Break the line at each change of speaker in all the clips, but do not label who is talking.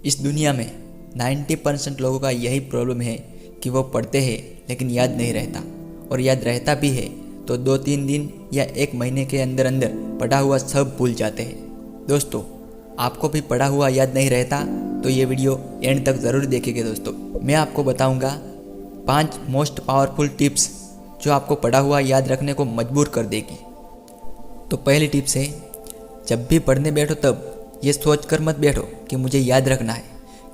इस दुनिया में 90% लोगों का यही प्रॉब्लम है कि वो पढ़ते हैं लेकिन याद नहीं रहता, और याद रहता भी है तो 2-3 दिन या 1 महीने के अंदर अंदर पढ़ा हुआ सब भूल जाते हैं। दोस्तों, आपको भी पढ़ा हुआ याद नहीं रहता तो ये वीडियो एंड तक ज़रूर देखेंगे। दोस्तों, मैं आपको बताऊंगा 5 मोस्ट पावरफुल टिप्स जो आपको पढ़ा हुआ याद रखने को मजबूर कर देगी। तो पहली टिप्स है, जब भी पढ़ने बैठो तब ये सोच कर मत बैठो कि मुझे याद रखना है,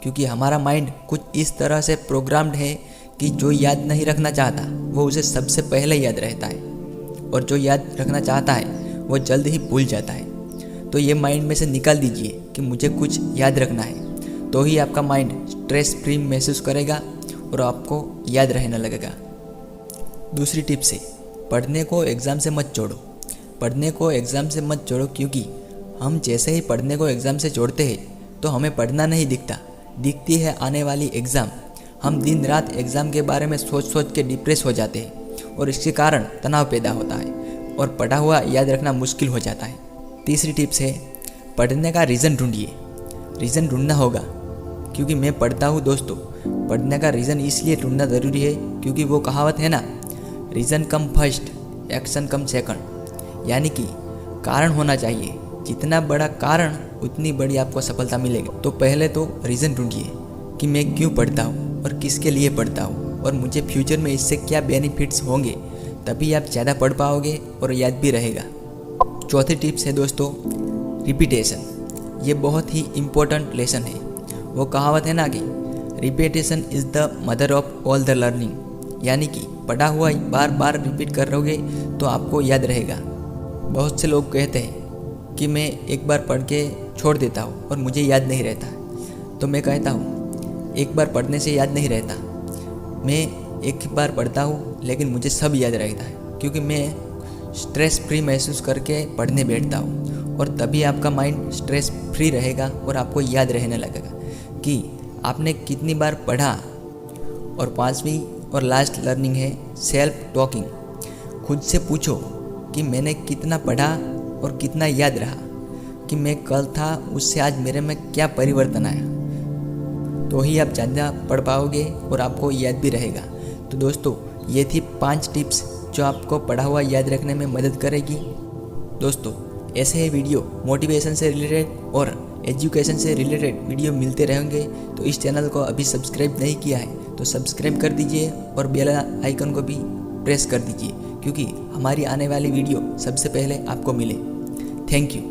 क्योंकि हमारा माइंड कुछ इस तरह से प्रोग्राम्ड है कि जो याद नहीं रखना चाहता वो उसे सबसे पहले याद रहता है, और जो याद रखना चाहता है वो जल्द ही भूल जाता है। तो ये माइंड में से निकाल दीजिए कि मुझे कुछ याद रखना है, तो ही आपका माइंड स्ट्रेस फ्री महसूस करेगा और आपको याद रहने लगेगा। दूसरी टिप्स है, पढ़ने को एग्ज़ाम से मत जोड़ो। पढ़ने को एग्ज़ाम से मत जोड़ो, क्योंकि हम जैसे ही पढ़ने को एग्ज़ाम से जोड़ते हैं तो हमें पढ़ना नहीं दिखता, दिखती है आने वाली एग्ज़ाम। हम दिन रात एग्ज़ाम के बारे में सोच के डिप्रेस हो जाते हैं और इसके कारण तनाव पैदा होता है और पढ़ा हुआ याद रखना मुश्किल हो जाता है। तीसरी टिप्स है, पढ़ने का रीज़न ढूंढिए। रीज़न ढूंढना होगा, क्योंकि मैं पढ़ता हूँ दोस्तों। पढ़ने का रीज़न इसलिए ढूंढना ज़रूरी है क्योंकि वो कहावत है ना, रीज़न कम फर्स्ट, एक्शन कम सेकंड। यानी कि कारण होना चाहिए, जितना बड़ा कारण उतनी बड़ी आपको सफलता मिलेगी। तो पहले तो रीज़न ढूंढिए कि मैं क्यों पढ़ता हूँ और किसके लिए पढ़ता हूँ और मुझे फ्यूचर में इससे क्या बेनिफिट्स होंगे, तभी आप ज़्यादा पढ़ पाओगे और याद भी रहेगा। चौथी टिप्स है दोस्तों, रिपीटेशन। ये बहुत ही इम्पोर्टेंट लेसन है। वो कहावत है ना कि repetition is the mother of all the learning. यानी कि पढ़ा हुआ बार बार रिपीट कर रहोगे तो आपको याद रहेगा। बहुत से लोग कहते हैं कि मैं एक बार पढ़ के छोड़ देता हूँ और मुझे याद नहीं रहता। तो मैं कहता हूँ, एक बार पढ़ने से याद नहीं रहता। मैं एक बार पढ़ता हूँ लेकिन मुझे सब याद रहता है, क्योंकि मैं स्ट्रेस फ्री महसूस करके पढ़ने बैठता हूँ, और तभी आपका माइंड स्ट्रेस फ्री रहेगा और आपको याद रहने लगेगा कि आपने कितनी बार पढ़ा। और 5वीं और लास्ट लर्निंग है सेल्फ टॉकिंग। खुद से पूछो कि मैंने कितना पढ़ा और कितना याद रहा, कि मैं कल था उससे आज मेरे में क्या परिवर्तन आया। तो ही आप ज़्यादा पढ़ पाओगे और आपको याद भी रहेगा। तो दोस्तों, ये थी 5 टिप्स जो आपको पढ़ा हुआ याद रखने में मदद करेगी। दोस्तों, ऐसे ही वीडियो मोटिवेशन से रिलेटेड और एजुकेशन से रिलेटेड वीडियो मिलते रहेंगे। तो इस चैनल को अभी सब्सक्राइब नहीं किया है तो सब्सक्राइब कर दीजिए और बेल आइकन को भी प्रेस कर दीजिए, क्योंकि हमारी आने वाली वीडियो सबसे पहले आपको मिले। Thank you.